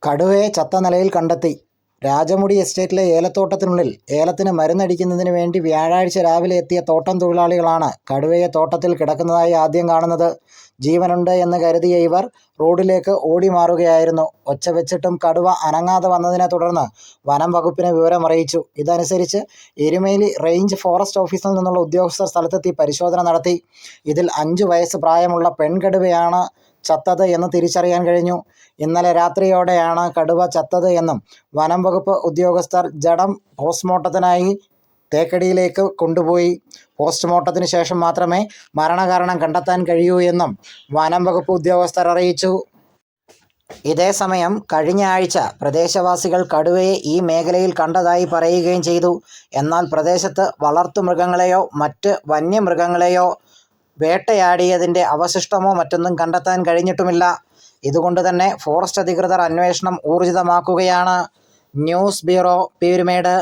കടുവയെ ചത്ത നിലയിൽ കണ്ടെത്തി. രാജമുടി എസ്റ്റേറ്റിലെ ഏലത്തോട്ടത്തിനുള്ളിൽ ഏലത്തിന് മരുന്നടിക്കുന്നതിന് വേണ്ടി വ്യാഴാഴ്ച രാവിലെ എത്തിയ തോട്ടം തൊഴിലാളികളാണ് കടുവയെ തോട്ടത്തിൽ കിടക്കുന്നതായി ആദ്യം കാണുന്നത്. ജീവനുണ്ട് എന്ന് കരുതിയ ഇവർ റോഡിലേക്ക് ഓടി മാറുകയായിരുന്നു. ഒച്ച വെച്ചിട്ടും കടുവ അനങ്ങാതെ വന്നതിനെ തുടർന്ന് വനം വകുപ്പിനെ വിവരമറിയിച്ചു. ഇതനുസരിച്ച് എരുമേലി റേഞ്ച് ഫോറസ്റ്റ് ഓഫീസിൽ നിന്നുള്ള ഉദ്യോഗസ്ഥർ സ്ഥലത്തെത്തി പരിശോധന നടത്തി. ഇതിൽ 5 വയസ്സ് പ്രായമുള്ള പെൺകടുവയാണ് ചത്തത് എന്ന് തിരിച്ചറിയാൻ കഴിഞ്ഞു. ഇന്നലെ രാത്രിയോടെയാണ് കടുവ ചത്തത് എന്നും വനം വകുപ്പ് ഉദ്യോഗസ്ഥർ ജഡം പോസ്റ്റ്മോർട്ടത്തിനായി തേക്കടിയിലേക്ക് കൊണ്ടുപോയി. പോസ്റ്റ്മോർട്ടത്തിന് ശേഷം മാത്രമേ മരണകാരണം കണ്ടെത്താൻ കഴിയൂ എന്നും വനം വകുപ്പ് ഉദ്യോഗസ്ഥർ അറിയിച്ചു. ഇതേസമയം കഴിഞ്ഞ ആഴ്ച പ്രദേശവാസികൾ കടുവയെ ഈ മേഖലയിൽ കണ്ടതായി പറയുകയും ചെയ്തു. എന്നാൽ പ്രദേശത്ത് വളർത്തുമൃഗങ്ങളെയോ മറ്റ് വന്യമൃഗങ്ങളെയോ വേട്ടയാടിയതിൻ്റെ അവശിഷ്ടമോ മറ്റൊന്നും കണ്ടെത്താൻ കഴിഞ്ഞിട്ടുമില്ല. ഇതുകൊണ്ട് തന്നെ ഫോറസ്റ്റ് അധികൃതർ അന്വേഷണം ഊർജിതമാക്കുകയാണ്. News bureau, Peermade.